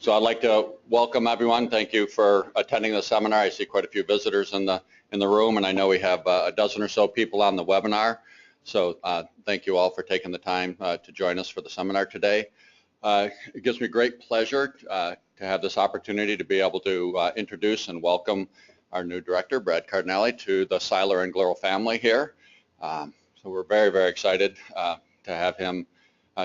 So I'd like to welcome everyone. Thank you for attending the seminar. I see quite a few visitors in the room, and I know we have a dozen or so people on the webinar. So thank you all for taking the time to join us for the seminar today. It gives me great pleasure to have this opportunity to be able to introduce and welcome our new director, Brad Cardinale, to the CILER and GLERL family here. So we're very, very excited to have him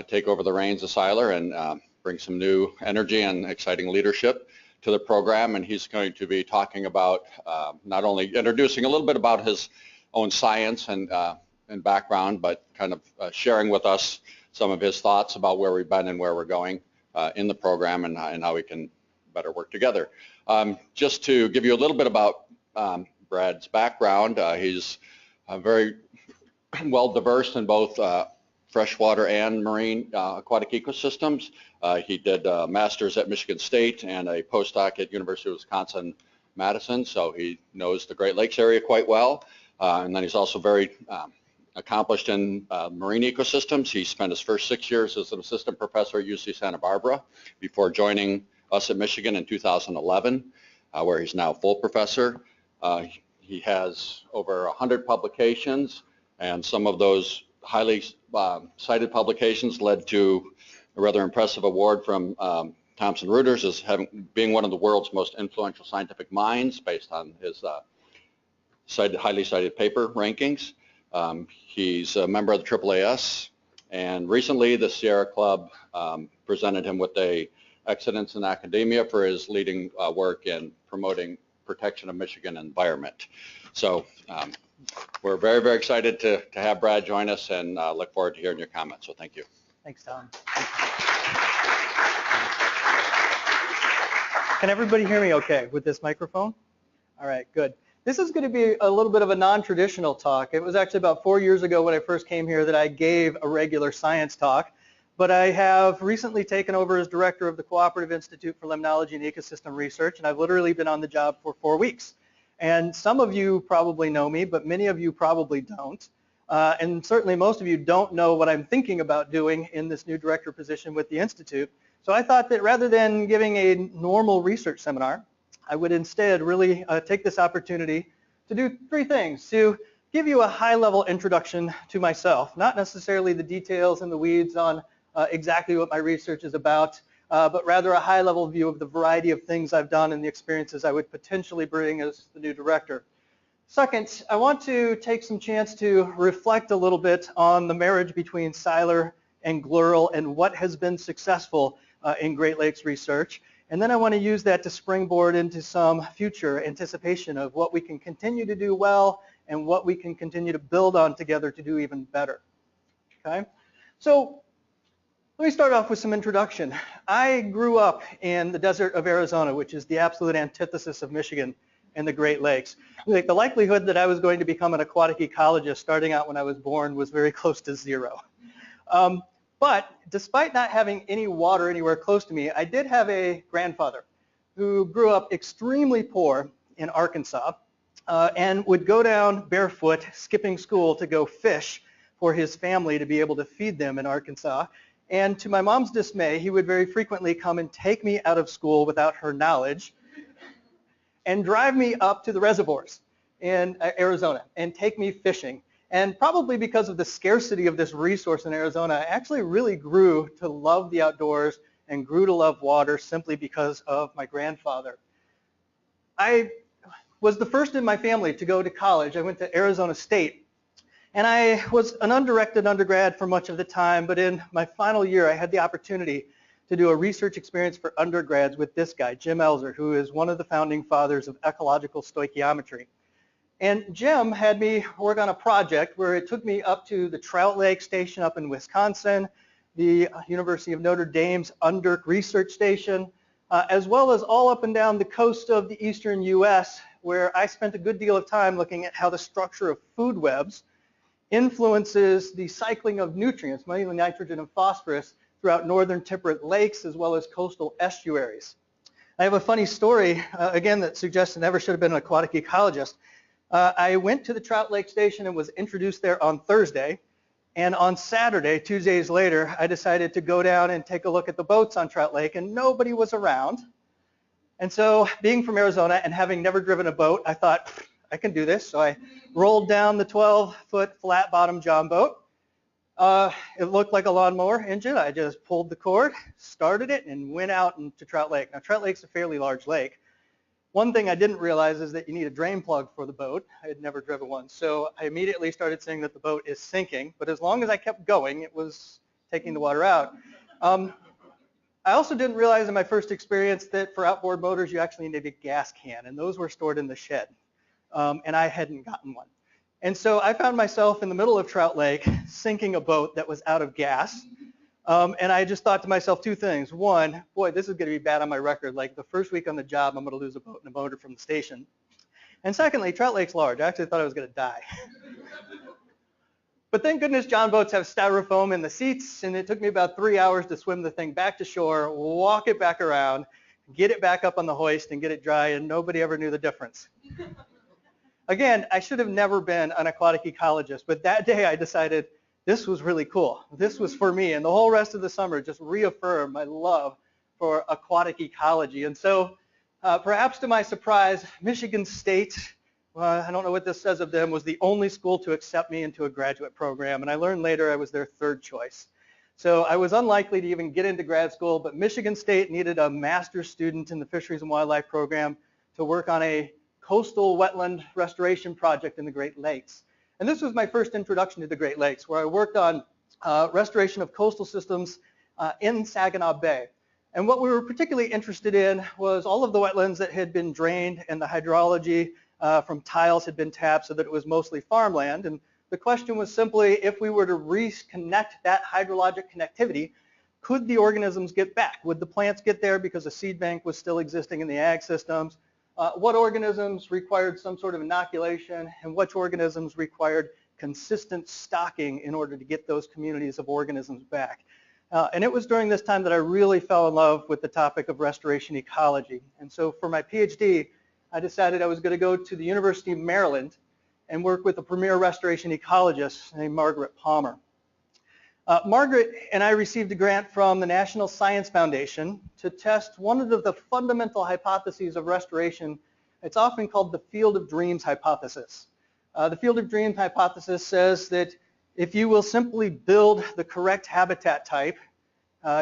take over the reins of CILER and bring some new energy and exciting leadership to the program. And he's going to be talking about not only introducing a little bit about his own science and background, but kind of sharing with us some of his thoughts about where we've been and where we're going in the program and how we can better work together. Just to give you a little bit about Brad's background, he's very well diverse in both freshwater and marine aquatic ecosystems. He did a master's at Michigan State and a postdoc at University of Wisconsin-Madison, so he knows the Great Lakes area quite well. And then he's also very accomplished in marine ecosystems. He spent his first 6 years as an assistant professor at UC Santa Barbara before joining us at Michigan in 2011, where he's now full professor. He has over 100 publications, and some of those highly cited publications led to a rather impressive award from Thomson Reuters as being one of the world's most influential scientific minds based on his highly cited paper rankings. He's a member of the AAAS, and recently the Sierra Club presented him with a Excellence in Academia for his leading work in promoting protection of Michigan environment. So we're very, very excited to have Brad join us and look forward to hearing your comments. So thank you. Thanks, Tom. Can everybody hear me okay with this microphone? All right, good. This is going to be a little bit of a non-traditional talk. It was actually about 4 years ago when I first came here that I gave a regular science talk, but I have recently taken over as director of the Cooperative Institute for Limnology and Ecosystem Research, and I've literally been on the job for 4 weeks. And some of you probably know me, but many of you probably don't. And certainly most of you don't know what I'm thinking about doing in this new director position with the Institute. So I thought that rather than giving a normal research seminar, I would instead really take this opportunity to do 3 things. To give you a high-level introduction to myself, not necessarily the details and the weeds on exactly what my research is about, but rather a high-level view of the variety of things I've done and the experiences I would potentially bring as the new director. Second, I want to take some chance to reflect a little bit on the marriage between CILER and GLERL and what has been successful in Great Lakes research. And then I want to use that to springboard into some future anticipation of what we can continue to do well and what we can continue to build on together to do even better. Okay? So let me start off with some introduction. I grew up in the desert of Arizona, which is the absolute antithesis of Michigan and the Great Lakes. Like, the likelihood that I was going to become an aquatic ecologist starting out when I was born was very close to 0. But despite not having any water anywhere close to me, I did have a grandfather who grew up extremely poor in Arkansas and would go down barefoot, skipping school to go fish for his family to be able to feed them in Arkansas. And to my mom's dismay, he would very frequently come and take me out of school without her knowledge and drive me up to the reservoirs in Arizona and take me fishing. And probably because of the scarcity of this resource in Arizona, I actually really grew to love the outdoors and grew to love water simply because of my grandfather. I was the first in my family to go to college. I went to Arizona State, and I was an undirected undergrad for much of the time, but in my final year, I had the opportunity to do a research experience for undergrads with this guy, Jim Elser, who is one of the founding fathers of ecological stoichiometry. And Jim had me work on a project where it took me up to the Trout Lake Station up in Wisconsin, the University of Notre Dame's Underk Research Station, as well as all up and down the coast of the eastern U.S., where I spent a good deal of time looking at how the structure of food webs influences the cycling of nutrients, mainly nitrogen and phosphorus, throughout northern temperate lakes as well as coastal estuaries. I have a funny story, again, that suggests I never should have been an aquatic ecologist. I went to the Trout Lake Station and was introduced there on Thursday. And on Saturday, 2 days later, I decided to go down and take a look at the boats on Trout Lake, and nobody was around. And so, being from Arizona and having never driven a boat, I thought, I can do this. So I rolled down the 12-foot flat bottom John boat. It looked like a lawnmower engine. I just pulled the cord, started it, and went out into Trout Lake. Now, Trout Lake's a fairly large lake. One thing I didn't realize is that you need a drain plug for the boat. I had never driven one. So I immediately started saying that the boat is sinking. But as long as I kept going, it was taking the water out. I also didn't realize in my first experience that for outboard motors, you actually needed a gas can. And those were stored in the shed. And I hadn't gotten one. And so I found myself in the middle of Trout Lake sinking a boat that was out of gas. And I just thought to myself two things. One, boy, this is going to be bad on my record. Like the first week on the job, I'm going to lose a boat and a motor from the station. And secondly, Trout Lake's large. I actually thought I was going to die. But thank goodness John boats have styrofoam in the seats, and it took me about 3 hours to swim the thing back to shore, walk it back around, get it back up on the hoist, and get it dry, and nobody ever knew the difference. Again, I should have never been an aquatic ecologist, but that day I decided this was really cool. This was for me, and the whole rest of the summer just reaffirmed my love for aquatic ecology. And so perhaps to my surprise, Michigan State, I don't know what this says of them, was the only school to accept me into a graduate program, and I learned later I was their third choice. So I was unlikely to even get into grad school, but Michigan State needed a master's student in the Fisheries and Wildlife program to work on a coastal wetland restoration project in the Great Lakes. And this was my first introduction to the Great Lakes, where I worked on restoration of coastal systems in Saginaw Bay. And what we were particularly interested in was all of the wetlands that had been drained and the hydrology from tiles had been tapped so that it was mostly farmland. And the question was simply, if we were to reconnect that hydrologic connectivity, could the organisms get back? Would the plants get there because a seed bank was still existing in the ag systems? What organisms required some sort of inoculation, and which organisms required consistent stocking in order to get those communities of organisms back. And it was during this time that I really fell in love with the topic of restoration ecology. And so for my PhD, I decided I was going to go to the University of Maryland and work with a premier restoration ecologist named Margaret Palmer. Margaret and I received a grant from the National Science Foundation to test one of the fundamental hypotheses of restoration. It's often called the field of dreams hypothesis. The field of dreams hypothesis says that if you will simply build the correct habitat type,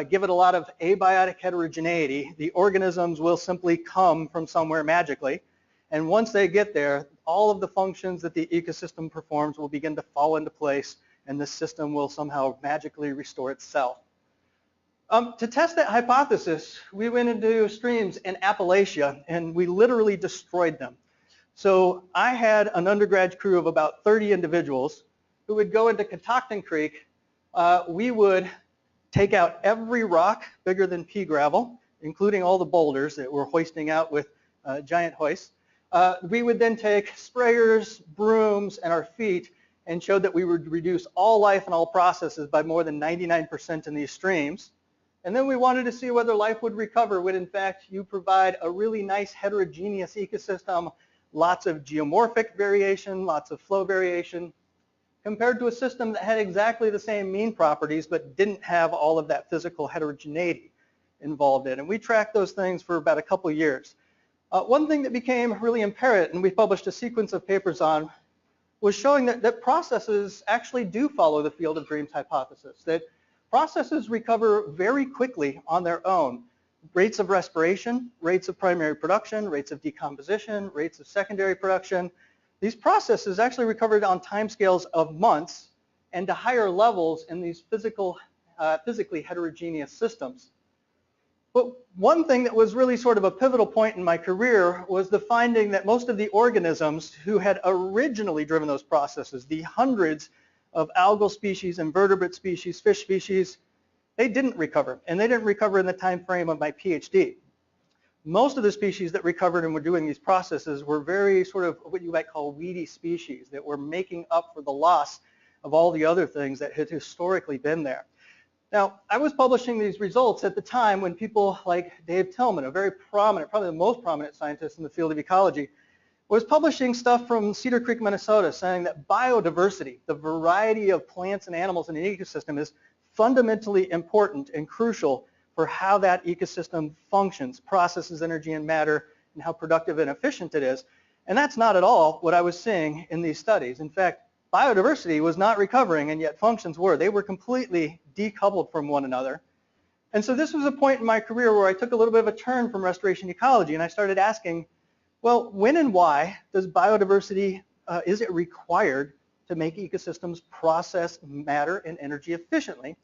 give it a lot of abiotic heterogeneity, the organisms will simply come from somewhere magically. And once they get there, all of the functions that the ecosystem performs will begin to fall into place, and the system will somehow magically restore itself. To test that hypothesis, we went into streams in Appalachia, and we literally destroyed them. So I had an undergrad crew of about 30 individuals who would go into Catoctin Creek. We would take out every rock bigger than pea gravel, including all the boulders that we're hoisting out with giant hoists. We would then take sprayers, brooms, and our feet and showed that we would reduce all life and all processes by more than 99% in these streams. And then we wanted to see whether life would recover when in fact you provide a really nice heterogeneous ecosystem, lots of geomorphic variation, lots of flow variation, compared to a system that had exactly the same mean properties but didn't have all of that physical heterogeneity involved in. And we tracked those things for about a couple years. One thing that became really apparent, and we published a sequence of papers on, was showing that processes actually do follow the field of dreams hypothesis, that processes recover very quickly on their own. Rates of respiration, rates of primary production, rates of decomposition, rates of secondary production. These processes actually recovered on timescales of months and to higher levels in these physically heterogeneous systems. But one thing that was really sort of a pivotal point in my career was the finding that most of the organisms who had originally driven those processes, the hundreds of algal species, invertebrate species, fish species, they didn't recover. And they didn't recover in the time frame of my PhD. Most of the species that recovered and were doing these processes were very sort of what you might call weedy species that were making up for the loss of all the other things that had historically been there. Now, I was publishing these results at the time when people like Dave Tillman, a very prominent, probably the most prominent scientist in the field of ecology, was publishing stuff from Cedar Creek, Minnesota, saying that biodiversity, the variety of plants and animals in an ecosystem, is fundamentally important and crucial for how that ecosystem functions, processes energy and matter, and how productive and efficient it is. And that's not at all what I was seeing in these studies. In fact, biodiversity was not recovering, and yet functions were. They were completely decoupled from one another. And so this was a point in my career where I took a little bit of a turn from restoration ecology, and I started asking, well, when and why does biodiversity, is it required to make ecosystems process matter and energy efficiently?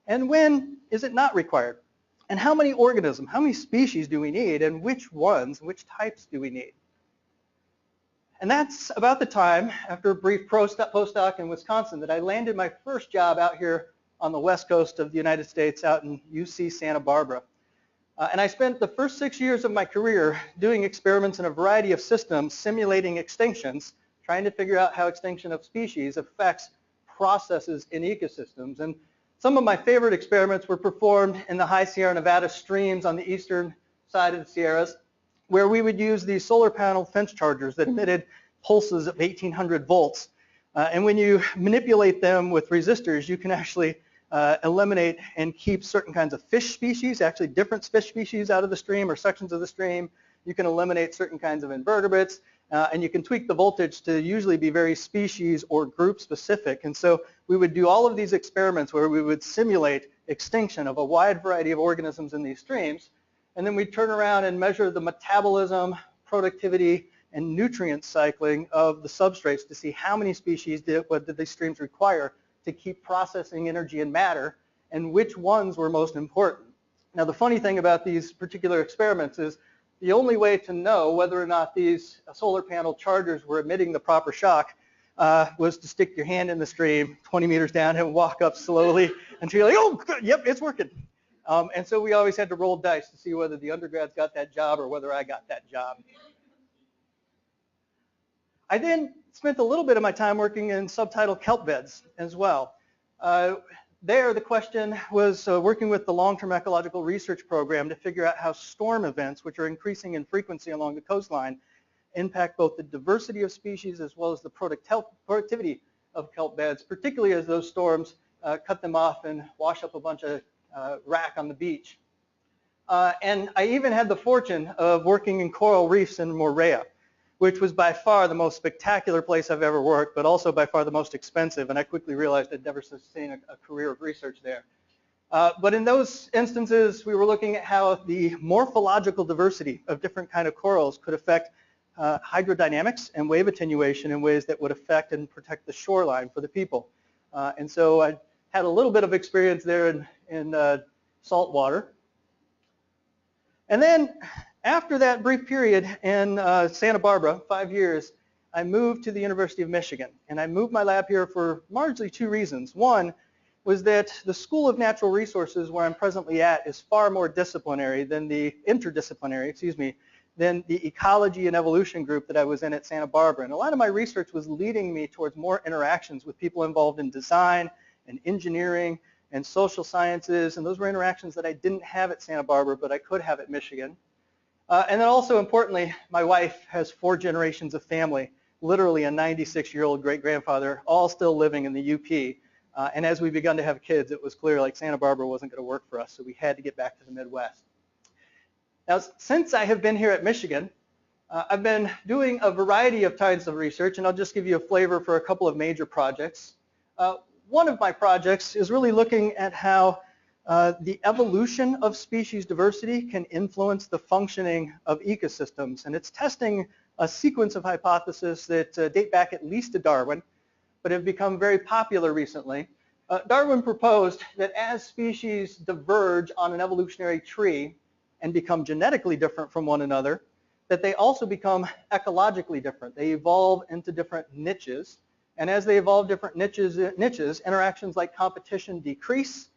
And when is it not required? And how many organisms, how many species do we need, and which ones, which types do we need? And that's about the time, after a brief postdoc in Wisconsin, that I landed my first job out here on the west coast of the United States, out in UC Santa Barbara. And I spent the first 6 years of my career doing experiments in a variety of systems, simulating extinctions, trying to figure out how extinction of species affects processes in ecosystems. And some of my favorite experiments were performed in the high Sierra Nevada streams on the eastern side of the Sierras, where we would use these solar panel fence chargers that emitted pulses of 1800 volts. And when you manipulate them with resistors, you can actually eliminate and keep certain kinds of fish species, actually different fish species out of the stream or sections of the stream. You can eliminate certain kinds of invertebrates, and you can tweak the voltage to usually be very species or group specific. And so we would do all of these experiments where we would simulate extinction of a wide variety of organisms in these streams, and then we'd turn around and measure the metabolism, productivity, and nutrient cycling of the substrates to see how many species did these streams require to keep processing energy and matter, and which ones were most important. Now, the funny thing about these particular experiments is the only way to know whether or not these solar panel chargers were emitting the proper shock was to stick your hand in the stream 20 meters down and walk up slowly until you're like, oh, good, yep, it's working. And so we always had to roll dice to see whether the undergrads got that job or whether I got that job. I then spent a little bit of my time working in subtidal kelp beds as well. There, the question was working with the long-term ecological research program to figure out how storm events, which are increasing in frequency along the coastline, impact both the diversity of species as well as the productivity of kelp beds, particularly as those storms cut them off and wash up a bunch of wrack on the beach. And I even had the fortune of working in coral reefs in Moorea, which was by far the most spectacular place I've ever worked, but also by far the most expensive, and I quickly realized I'd never sustain a career of research there. But in those instances, we were looking at how the morphological diversity of different kind of corals could affect hydrodynamics and wave attenuation in ways that would affect and protect the shoreline for the people. And so I had a little bit of experience there in salt water. And then after that brief period in Santa Barbara, 5 years, I moved to the University of Michigan. And I moved my lab here for largely two reasons. One was that the School of Natural Resources, where I'm presently at, is far more interdisciplinary than the ecology and evolution group that I was in at Santa Barbara. And a lot of my research was leading me towards more interactions with people involved in design and engineering and social sciences. And those were interactions that I didn't have at Santa Barbara, but I could have at Michigan. And then also importantly, my wife has 4 generations of family, literally a 96-year-old great-grandfather, all still living in the UP. And as we begun to have kids, it was clear like Santa Barbara wasn't going to work for us, so we had to get back to the Midwest. Now, since I have been here at Michigan, I've been doing a variety of kinds of research, and I'll just give you a flavor for a couple of major projects. One of my projects is really looking at how the evolution of species diversity can influence the functioning of ecosystems. And it's testing a sequence of hypotheses that date back at least to Darwin, but have become very popular recently. Darwin proposed that as species diverge on an evolutionary tree and become genetically different from one another, that they also become ecologically different. They evolve into different niches. And as they evolve different niches, interactions like competition decrease.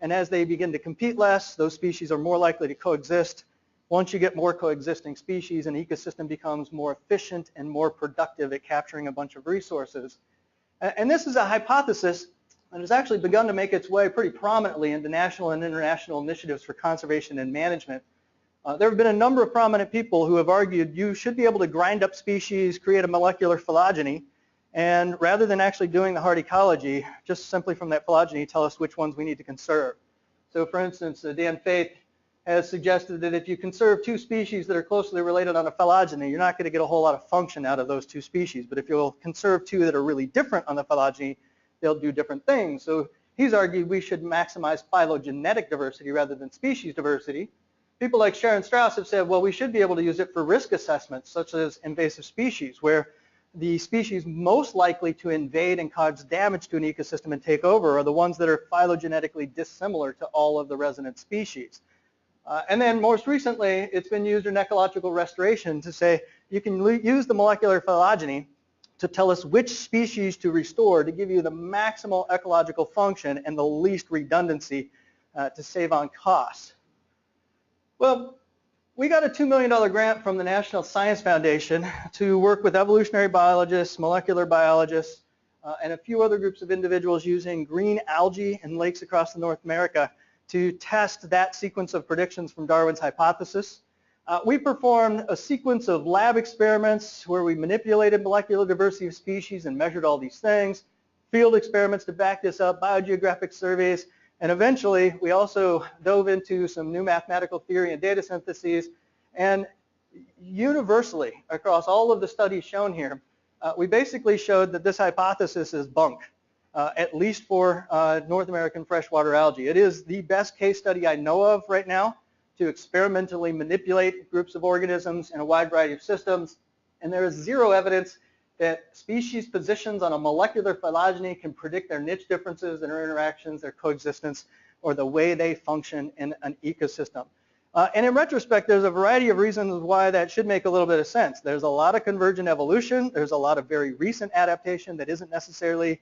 And as they begin to compete less, those species are more likely to coexist. Once you get more coexisting species, an ecosystem becomes more efficient and more productive at capturing a bunch of resources. And this is a hypothesis that has actually begun to make its way pretty prominently into national and international initiatives for conservation and management. There have been a number of prominent people who have argued you should be able to grind up species, create a molecular phylogeny, and rather than actually doing the hard ecology, just simply from that phylogeny, tell us which ones we need to conserve. So for instance, Dan Faith has suggested that if you conserve two species that are closely related on a phylogeny, you're not going to get a whole lot of function out of those two species. But if you'll conserve two that are really different on the phylogeny, they'll do different things. So he's argued we should maximize phylogenetic diversity rather than species diversity. People like Sharon Strauss have said, well, we should be able to use it for risk assessments, such as invasive species, where the species most likely to invade and cause damage to an ecosystem and take over are the ones that are phylogenetically dissimilar to all of the resident species. And then most recently, it's been used in ecological restoration to say you can use the molecular phylogeny to tell us which species to restore to give you the maximal ecological function and the least redundancy to save on costs. Well, we got a $2 million grant from the National Science Foundation to work with evolutionary biologists, molecular biologists, and a few other groups of individuals using green algae in lakes across North America to test that sequence of predictions from Darwin's hypothesis. We performed a sequence of lab experiments where we manipulated molecular diversity of species and measured all these things, field experiments to back this up, biogeographic surveys, and eventually we also dove into some new mathematical theory and data syntheses, and universally across all of the studies shown here, we basically showed that this hypothesis is bunk. At least for North American freshwater algae. It is the best case study I know of right now to experimentally manipulate groups of organisms in a wide variety of systems, and there is zero evidence that species positions on a molecular phylogeny can predict their niche differences, their interactions, their coexistence, or the way they function in an ecosystem. And in retrospect, there's a variety of reasons why that should make a little bit of sense. There's a lot of convergent evolution. There's a lot of very recent adaptation that isn't necessarily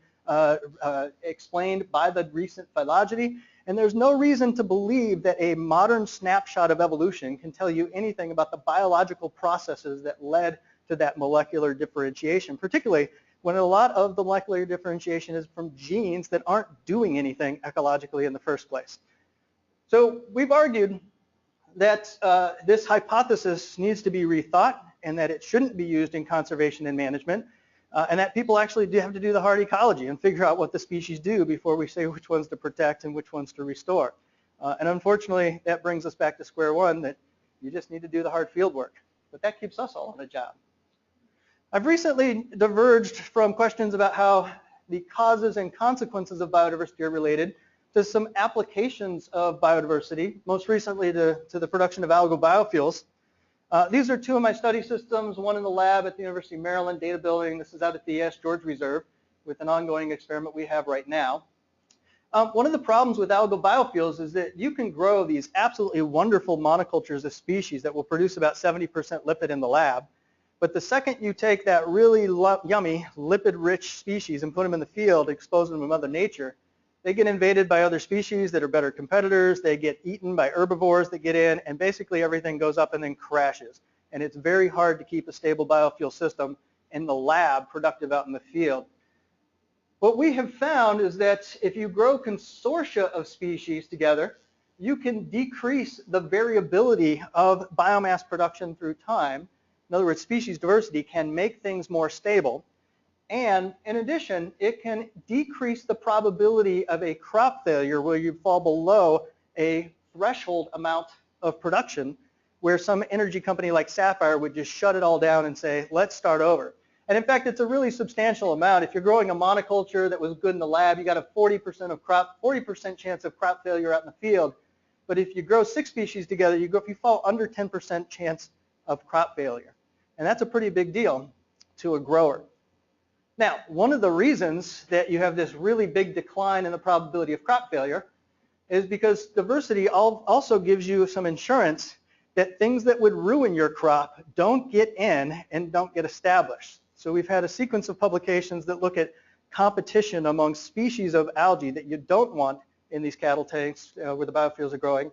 explained by the recent phylogeny, and there's no reason to believe that a modern snapshot of evolution can tell you anything about the biological processes that led to that molecular differentiation, particularly when a lot of the molecular differentiation is from genes that aren't doing anything ecologically in the first place. So we've argued that this hypothesis needs to be rethought and that it shouldn't be used in conservation and management. And that people actually do have to do the hard ecology and figure out what the species do before we say which ones to protect and which ones to restore. And unfortunately, that brings us back to square one, that you just need to do the hard field work. But that keeps us all on a job. I've recently diverged from questions about how the causes and consequences of biodiversity are related to some applications of biodiversity, most recently to the production of algal biofuels. These are two of my study systems, one in the lab at the University of Maryland, data building. This is out at the E.S. George Reserve with an ongoing experiment we have right now. One of the problems with algal biofuels is that you can grow these absolutely wonderful monocultures of species that will produce about 70% lipid in the lab. But the second you take that really yummy lipid-rich species and put them in the field, expose them to Mother Nature, they get invaded by other species that are better competitors. They get eaten by herbivores that get in, and basically everything goes up and then crashes. And it's very hard to keep a stable biofuel system in the lab productive out in the field. What we have found is that if you grow consortia of species together, you can decrease the variability of biomass production through time. In other words, species diversity can make things more stable. And in addition, it can decrease the probability of a crop failure where you fall below a threshold amount of production, where some energy company like Sapphire would just shut it all down and say, let's start over. And in fact, it's a really substantial amount. If you're growing a monoculture that was good in the lab, you got a 40% chance of crop failure out in the field. But if you grow 6 species together, you fall under 10% chance of crop failure. And that's a pretty big deal to a grower. Now, one of the reasons that you have this really big decline in the probability of crop failure is because diversity also gives you some insurance that things that would ruin your crop don't get in and don't get established. So we've had a sequence of publications that look at competition among species of algae that you don't want in these cattle tanks where the biofuels are growing,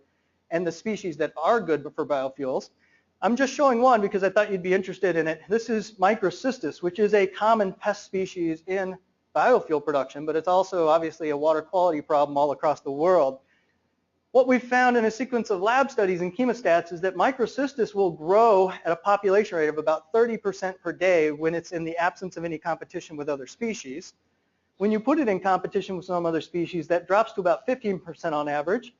and the species that are good for biofuels. I'm just showing one because I thought you'd be interested in it. This is Microcystis, which is a common pest species in biofuel production, but it's also obviously a water quality problem all across the world. What we found in a sequence of lab studies in chemostats is that microcystis will grow at a population rate of about 30% per day when it's in the absence of any competition with other species. When you put it in competition with some other species, that drops to about 15% on average.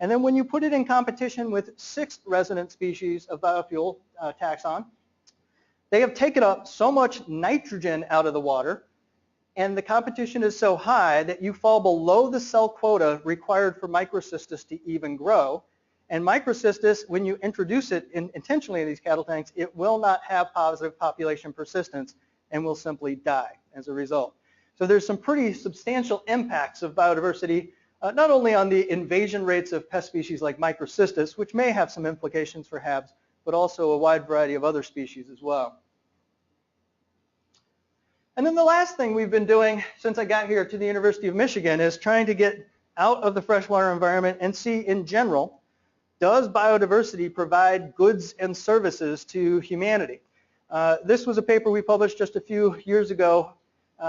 And then when you put it in competition with 6 resident species of biofuel taxon, they have taken up so much nitrogen out of the water, and the competition is so high that you fall below the cell quota required for microcystis to even grow. And microcystis, when you introduce it intentionally in these cattle tanks, it will not have positive population persistence and will simply die as a result. So there's some pretty substantial impacts of biodiversity, not only on the invasion rates of pest species like microcystis, which may have some implications for HABs, but also a wide variety of other species as well. And then the last thing we've been doing since I got here to the University of Michigan is trying to get out of the freshwater environment and see in general, does biodiversity provide goods and services to humanity? This was a paper we published just a few years ago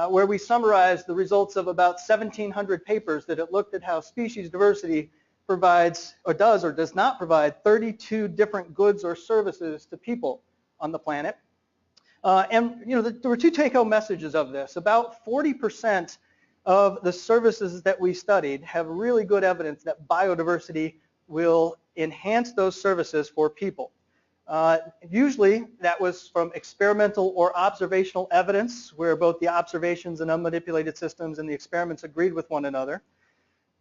where we summarized the results of about 1,700 papers that it looked at how species diversity provides or does not provide 32 different goods or services to people on the planet. And there were 2 take-home messages of this. About 40% of the services that we studied have really good evidence that biodiversity will enhance those services for people. Usually that was from experimental or observational evidence where both the observations and unmanipulated systems and the experiments agreed with one another.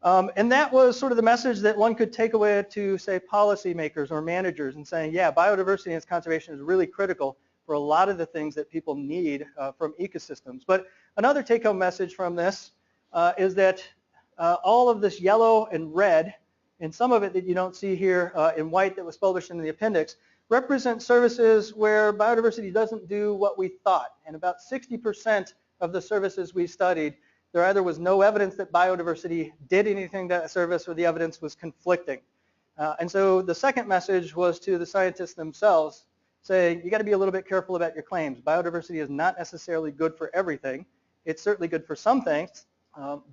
And that was sort of the message that one could take away to, say, policymakers or managers and saying, yeah, biodiversity and its conservation is really critical for a lot of the things that people need from ecosystems. But another take-home message from this is that all of this yellow and red, and some of it that you don't see here in white that was published in the appendix, represent services where biodiversity doesn't do what we thought. And about 60% of the services we studied, there either was no evidence that biodiversity did anything to that service or the evidence was conflicting. And so the second message was to the scientists themselves, saying you got to be a little bit careful about your claims. Biodiversity is not necessarily good for everything. It's certainly good for some things,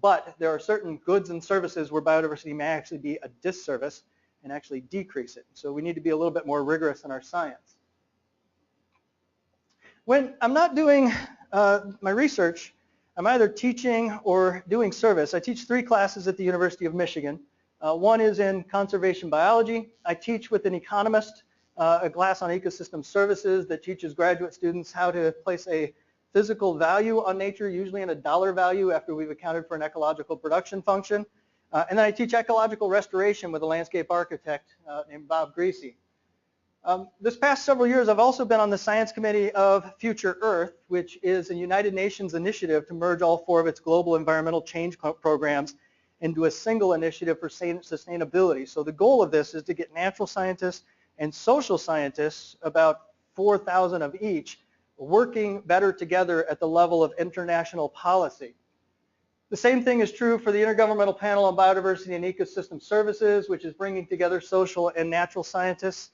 but there are certain goods and services where biodiversity may actually be a disservice and actually decrease it. So we need to be a little bit more rigorous in our science. When I'm not doing my research, I'm either teaching or doing service. I teach 3 classes at the University of Michigan. One is in conservation biology. I teach with an economist a class on ecosystem services that teaches graduate students how to place a physical value on nature, usually in a dollar value after we've accounted for an ecological production function. And then I teach ecological restoration with a landscape architect named Bob Greasy. This past several years, I've also been on the science committee of Future Earth, which is a United Nations initiative to merge all 4 of its global environmental change programs into a single initiative for sustainability. So the goal of this is to get natural scientists and social scientists, about 4,000 of each, working better together at the level of international policy. The same thing is true for the Intergovernmental Panel on Biodiversity and Ecosystem Services, which is bringing together social and natural scientists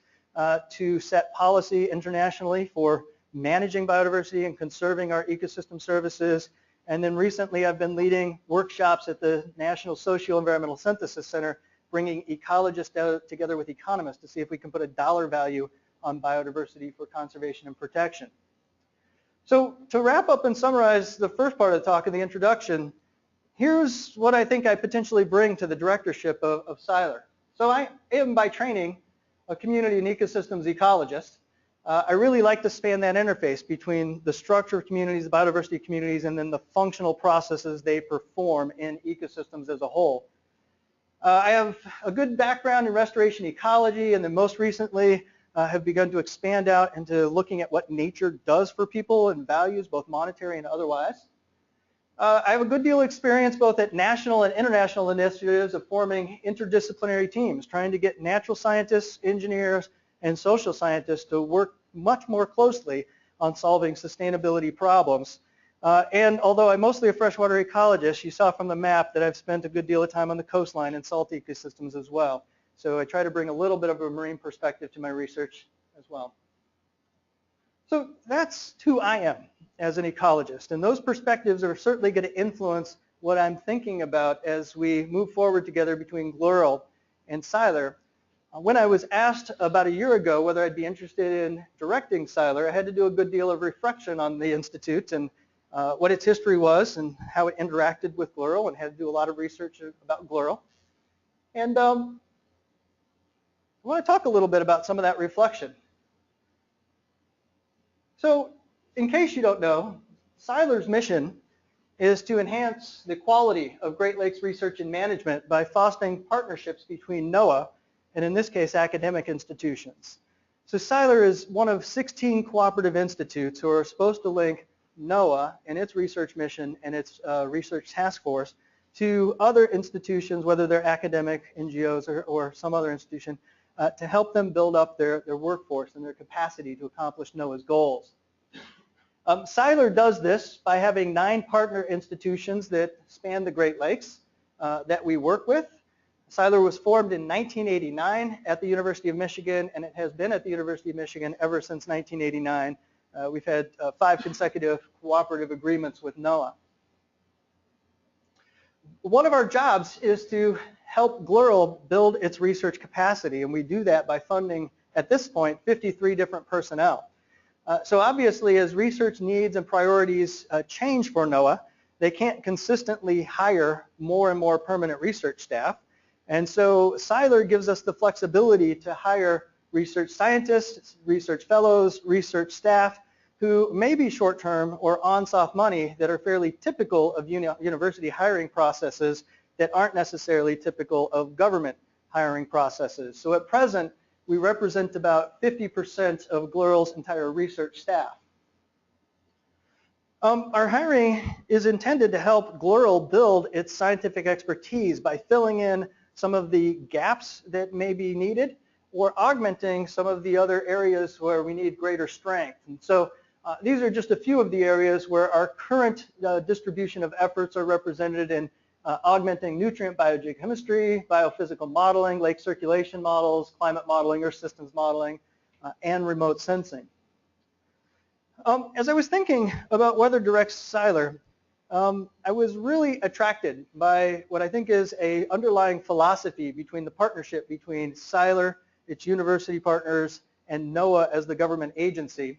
to set policy internationally for managing biodiversity and conserving our ecosystem services. And then recently I've been leading workshops at the National Socio-Environmental Synthesis Center, bringing ecologists together with economists to see if we can put a dollar value on biodiversity for conservation and protection. So to wrap up and summarize the first part of the talk in the introduction, here's what I think I potentially bring to the directorship of CILER. So I am by training a community and ecosystems ecologist. I really like to span that interface between the structure of communities, the biodiversity communities, and then the functional processes they perform in ecosystems as a whole. I have a good background in restoration ecology, and then most recently have begun to expand out into looking at what nature does for people and values, both monetary and otherwise. I have a good deal of experience both at national and international initiatives of forming interdisciplinary teams, trying to get natural scientists, engineers, and social scientists to work much more closely on solving sustainability problems. And although I'm mostly a freshwater ecologist, you saw from the map that I've spent a good deal of time on the coastline and salt ecosystems as well. So I try to bring a little bit of a marine perspective to my research as well. So that's who I am as an ecologist, and those perspectives are certainly going to influence what I'm thinking about as we move forward together between GLERL and CILER. When I was asked about a year ago whether I'd be interested in directing CILER, I had to do a good deal of reflection on the Institute and what its history was and how it interacted with GLERL, and had to do a lot of research about GLERL. And I want to talk a little bit about some of that reflection. So, in case you don't know, CILER's mission is to enhance the quality of Great Lakes research and management by fostering partnerships between NOAA and, in this case, academic institutions. So CILER is one of 16 cooperative institutes who are supposed to link NOAA and its research mission and its research task force to other institutions, whether they're academic, NGOs, or some other institution, to help them build up their workforce and their capacity to accomplish NOAA's goals. CILER does this by having 9 partner institutions that span the Great Lakes that we work with. CILER was formed in 1989 at the University of Michigan, and it has been at the University of Michigan ever since 1989. We've had 5 consecutive cooperative agreements with NOAA. One of our jobs is to help GLERL build its research capacity, and we do that by funding, at this point, 53 different personnel. So obviously, as research needs and priorities change for NOAA, they can't consistently hire more and more permanent research staff. And so CILER gives us the flexibility to hire research scientists, research fellows, research staff who may be short-term or on soft money that are fairly typical of university hiring processes that aren't necessarily typical of government hiring processes. So at present, we represent about 50% of GLERL's entire research staff. Our hiring is intended to help GLERL build its scientific expertise by filling in some of the gaps that may be needed or augmenting some of the other areas where we need greater strength. And so these are just a few of the areas where our current distribution of efforts are represented in augmenting nutrient biogeochemistry, biophysical modeling, lake circulation models, climate modeling, earth systems modeling, and remote sensing. As I was thinking about whether to direct CILER, I was really attracted by what I think is an underlying philosophy between the partnership between CILER, its university partners, and NOAA as the government agency.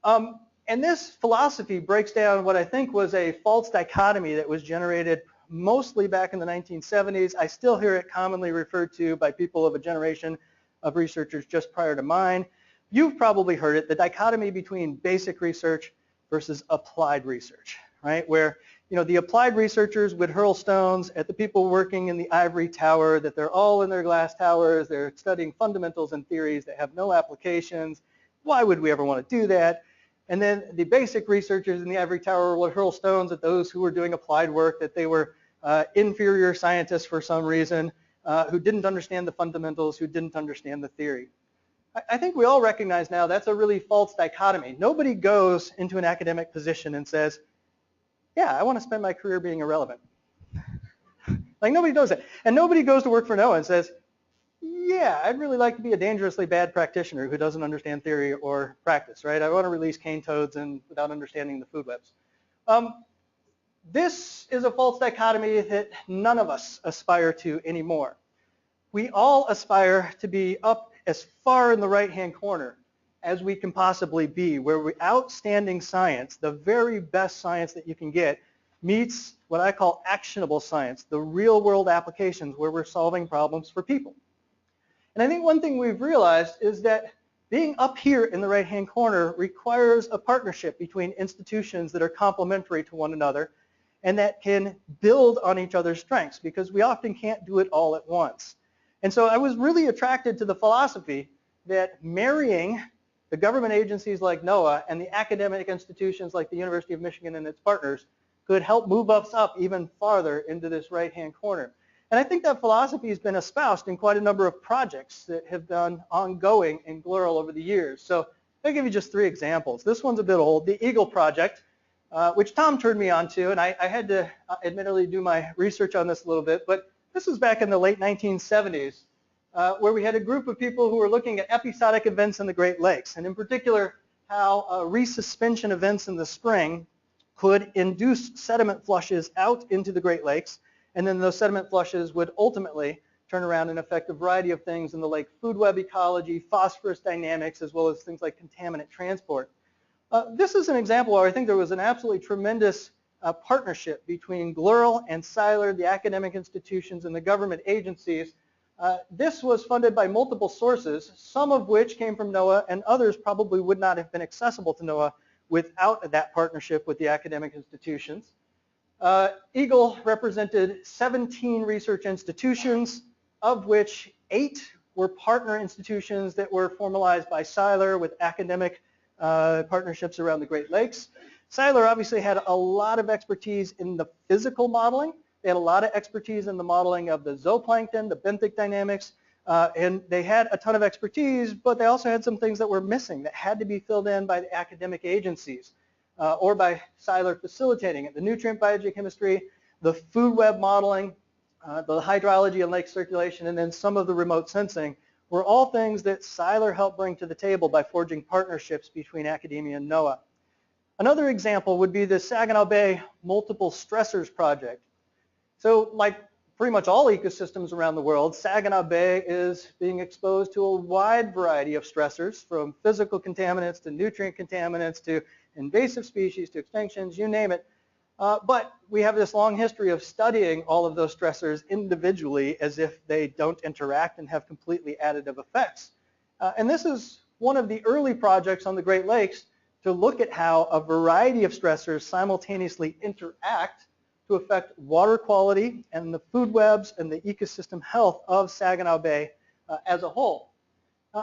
And this philosophy breaks down what I think was a false dichotomy that was generated mostly back in the 1970s. I still hear it commonly referred to by people of a generation of researchers just prior to mine. You've probably heard it, the dichotomy between basic research versus applied research, right? Where, you know, the applied researchers would hurl stones at the people working in the ivory tower, that they're all in their glass towers, they're studying fundamentals and theories that have no applications. Why would we ever want to do that? And then the basic researchers in the ivory tower would hurl stones at those who were doing applied work, that they were inferior scientists for some reason, who didn't understand the fundamentals, who didn't understand the theory. I think we all recognize now that's a really false dichotomy. Nobody goes into an academic position and says, yeah, I want to spend my career being irrelevant. Like, nobody does that. And nobody goes to work for NOAA and says, yeah, I'd really like to be a dangerously bad practitioner who doesn't understand theory or practice, right? I want to release cane toads without understanding the food webs. This is a false dichotomy that none of us aspire to anymore. We all aspire to be up as far in the right-hand corner as we can possibly be, where outstanding science, the very best science that you can get, meets what I call actionable science, the real-world applications where we're solving problems for people. And I think one thing we've realized is that being up here in the right-hand corner requires a partnership between institutions that are complementary to one another and that can build on each other's strengths, because we often can't do it all at once. And so I was really attracted to the philosophy that marrying the government agencies like NOAA and the academic institutions like the University of Michigan and its partners could help move us up even farther into this right-hand corner. And I think that philosophy has been espoused in quite a number of projects that have been ongoing in GLERL over the years. So I'll give you just 3 examples. This one's a bit old, the Eagle Project, which Tom turned me on to, and I had to admittedly do my research on this a little bit, but this was back in the late 1970s, where we had a group of people who were looking at episodic events in the Great Lakes, and in particular, how resuspension events in the spring could induce sediment flushes out into the Great Lakes, and then those sediment flushes would ultimately turn around and affect a variety of things in the lake food web ecology, phosphorus dynamics, as well as things like contaminant transport. This is an example where I think there was an absolutely tremendous partnership between GLERL and CILER, the academic institutions, and the government agencies. This was funded by multiple sources, some of which came from NOAA, and others probably would not have been accessible to NOAA without that partnership with the academic institutions. EAGLE represented 17 research institutions, of which 8 were partner institutions that were formalized by CILER with academic partnerships around the Great Lakes. CILER obviously had a lot of expertise in the physical modeling. They had a lot of expertise in the modeling of the zooplankton, the benthic dynamics, and they had a ton of expertise, but they also had some things that were missing that had to be filled in by the academic agencies or by CILER facilitating it. The nutrient biogeochemistry, the food web modeling, the hydrology and lake circulation, and then some of the remote sensing were all things that CILER helped bring to the table by forging partnerships between academia and NOAA. Another example would be the Saginaw Bay Multiple Stressors Project. So like pretty much all ecosystems around the world, Saginaw Bay is being exposed to a wide variety of stressors, from physical contaminants to nutrient contaminants to invasive species to extinctions, you name it. But we have this long history of studying all of those stressors individually as if they don't interact and have completely additive effects. And this is one of the early projects on the Great Lakes to look at how a variety of stressors simultaneously interact to affect water quality and the food webs and the ecosystem health of Saginaw Bay as a whole.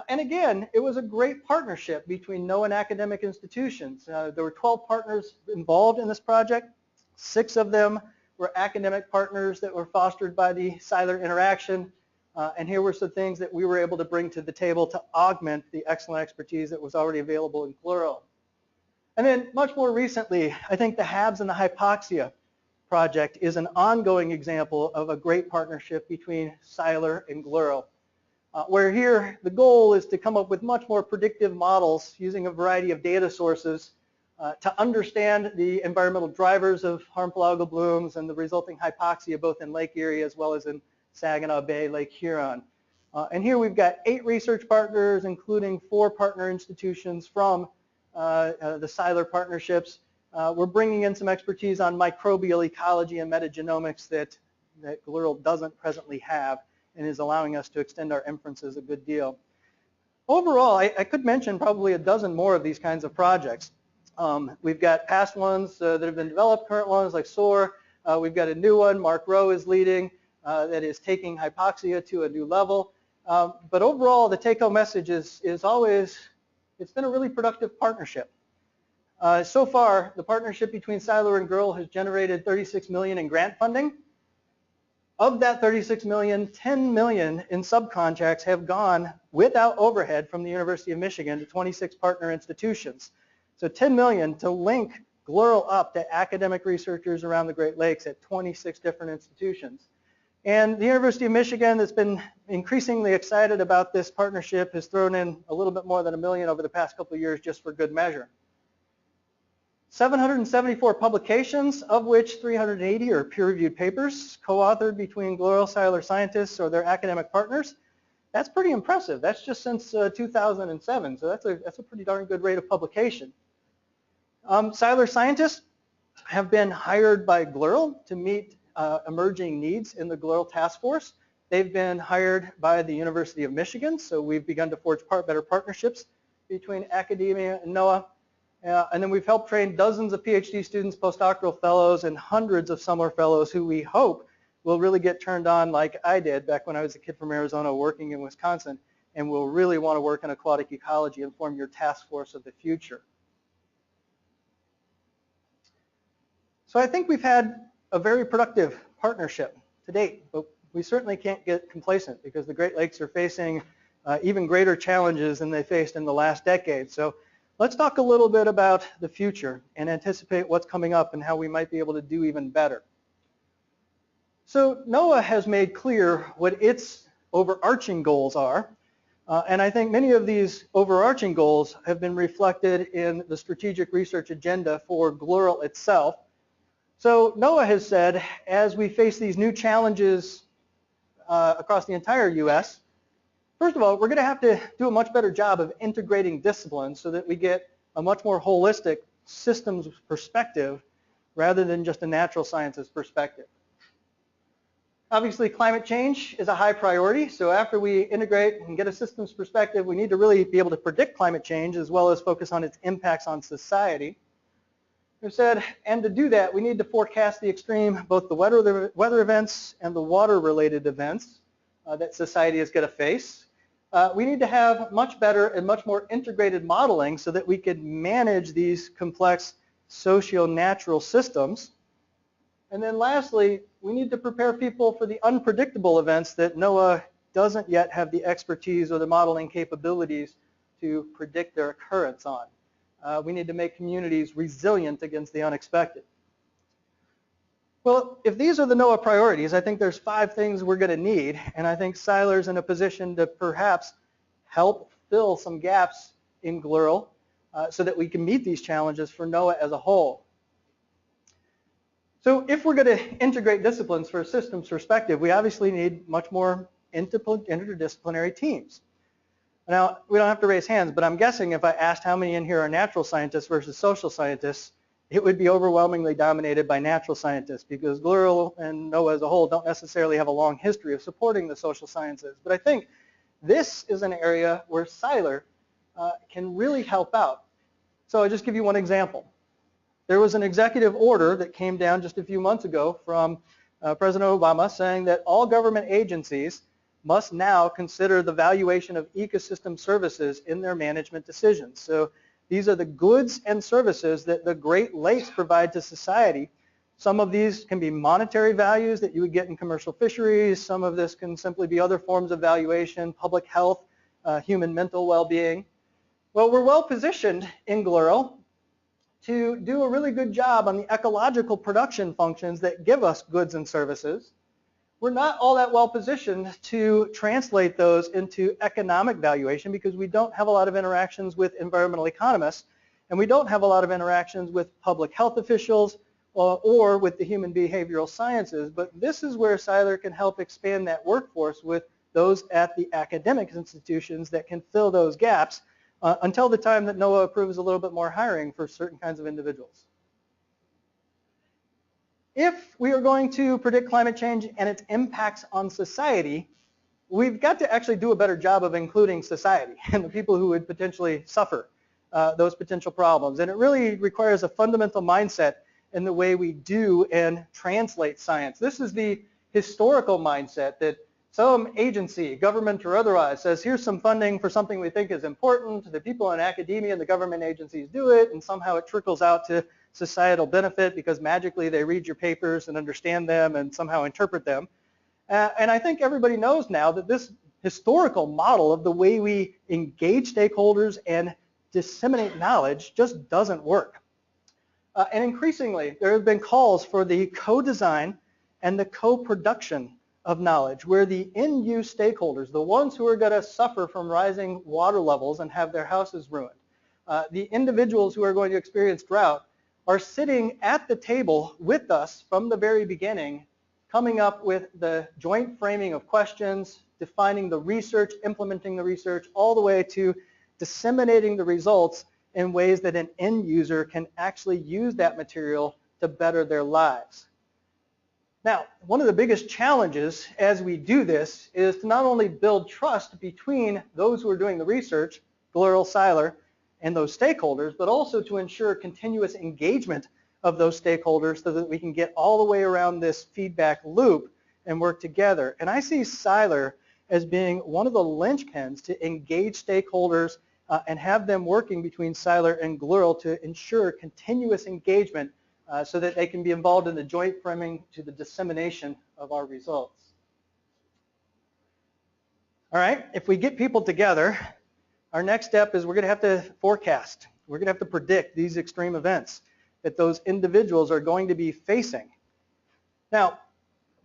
And again, it was a great partnership between NOAA and academic institutions. There were 12 partners involved in this project. 6 of them were academic partners that were fostered by the CILER interaction. And here were some things that we were able to bring to the table to augment the excellent expertise that was already available in GLERL. And then much more recently, I think the HABs and the hypoxia project is an ongoing example of a great partnership between CILER and GLERL, where here the goal is to come up with much more predictive models using a variety of data sources to understand the environmental drivers of harmful algal blooms and the resulting hypoxia both in Lake Erie as well as in Saginaw Bay, Lake Huron. And here we've got 8 research partners, including 4 partner institutions from the CILER partnerships. We're bringing in some expertise on microbial ecology and metagenomics that GLERL doesn't presently have and is allowing us to extend our inferences a good deal. Overall, I could mention probably a dozen more of these kinds of projects. We've got past ones that have been developed, current ones like SOAR. We've got a new one Mark Rowe is leading that is taking hypoxia to a new level. But overall, the take-home message is always, it's been a really productive partnership. So far, the partnership between CILER and GLERL has generated $36 million in grant funding. Of that $36 million, $10 million in subcontracts have gone without overhead from the University of Michigan to 26 partner institutions. So $10 million to link GLERL up to academic researchers around the Great Lakes at 26 different institutions. And the University of Michigan, that's been increasingly excited about this partnership, has thrown in a little bit more than $1 million over the past couple of years just for good measure. 774 publications, of which 380 are peer-reviewed papers, co-authored between GLERL, CILER scientists or their academic partners. That's pretty impressive. That's just since 2007, so that's a pretty darn good rate of publication. CILER scientists have been hired by GLERL to meet emerging needs in the GLERL task force. They've been hired by the University of Michigan, so we've begun to forge better partnerships between academia and NOAA. And then we've helped train dozens of PhD students, postdoctoral fellows, and hundreds of summer fellows who we hope will really get turned on like I did back when I was a kid from Arizona working in Wisconsin, and will really want to work in aquatic ecology and form your task force of the future. So I think we've had a very productive partnership to date, but we certainly can't get complacent because the Great Lakes are facing even greater challenges than they faced in the last decade. So let's talk a little bit about the future and anticipate what's coming up and how we might be able to do even better. So NOAA has made clear what its overarching goals are, and I think many of these overarching goals have been reflected in the strategic research agenda for GLERL itself. So NOAA has said, as we face these new challenges across the entire U.S., first of all, we're going to have to do a much better job of integrating disciplines so that we get a much more holistic systems perspective rather than just a natural sciences perspective. Obviously, climate change is a high priority, so after we integrate and get a systems perspective, we need to really be able to predict climate change as well as focus on its impacts on society. We've said, and to do that, we need to forecast the extreme, both the weather events and the water-related events that society is going to face. We need to have much better and much more integrated modeling so that we could manage these complex socio-natural systems. And then lastly, we need to prepare people for the unpredictable events that NOAA doesn't yet have the expertise or the modeling capabilities to predict their occurrence on. We need to make communities resilient against the unexpected. Well, if these are the NOAA priorities, I think there's 5 things we're going to need, and I think CILER's in a position to perhaps help fill some gaps in GLERL so that we can meet these challenges for NOAA as a whole. So if we're going to integrate disciplines for a systems perspective, we obviously need much more interdisciplinary teams. Now, we don't have to raise hands, but I'm guessing if I asked how many in here are natural scientists versus social scientists, it would be overwhelmingly dominated by natural scientists because GLERL and NOAA as a whole don't necessarily have a long history of supporting the social sciences. But I think this is an area where CILER can really help out. So I'll just give you one example. There was an executive order that came down just a few months ago from President Obama saying that all government agencies must now consider the valuation of ecosystem services in their management decisions. So these are the goods and services that the Great Lakes provide to society. Some of these can be monetary values that you would get in commercial fisheries. Some of this can simply be other forms of valuation, public health, human mental well-being. Well, we're well positioned in GLERL to do a really good job on the ecological production functions that give us goods and services. We're not all that well positioned to translate those into economic valuation because we don't have a lot of interactions with environmental economists and we don't have a lot of interactions with public health officials or with the human behavioral sciences. But this is where CILER can help expand that workforce with those at the academic institutions that can fill those gaps until the time that NOAA approves a little bit more hiring for certain kinds of individuals. If we are going to predict climate change and its impacts on society, we've got to actually do a better job of including society and the people who would potentially suffer those potential problems. And it really requires a fundamental mindset in the way we do and translate science. This is the historical mindset that some agency, government or otherwise, says here's some funding for something we think is important. The people in academia and the government agencies do it, and somehow it trickles out to societal benefit because magically they read your papers and understand them and somehow interpret them. And I think everybody knows now that this historical model of the way we engage stakeholders and disseminate knowledge just doesn't work. And increasingly, there have been calls for the co-design and the co-production of knowledge, where the in-use stakeholders, the ones who are going to suffer from rising water levels and have their houses ruined, the individuals who are going to experience drought, are sitting at the table with us from the very beginning, coming up with the joint framing of questions, defining the research, implementing the research, all the way to disseminating the results in ways that an end user can actually use that material to better their lives. Now, one of the biggest challenges as we do this is to not only build trust between those who are doing the research, GLERL, CILER, and those stakeholders, but also to ensure continuous engagement of those stakeholders so that we can get all the way around this feedback loop and work together. And I see CILER as being one of the linchpins to engage stakeholders and have them working between CILER and GLERL to ensure continuous engagement so that they can be involved in the joint framing to the dissemination of our results. All right, if we get people together, our next step is we're going to have to forecast. We're going to have to predict these extreme events that those individuals are going to be facing. Now,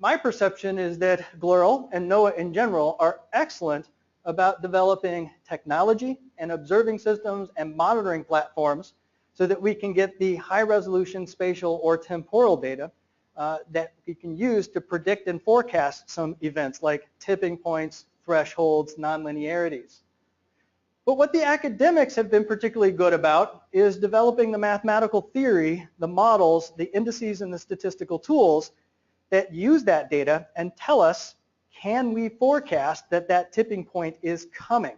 my perception is that GLERL and NOAA in general are excellent about developing technology and observing systems and monitoring platforms so that we can get the high resolution spatial or temporal data that we can use to predict and forecast some events like tipping points, thresholds, nonlinearities. But what the academics have been particularly good about is developing the mathematical theory, the models, the indices, and the statistical tools that use that data and tell us, can we forecast that that tipping point is coming?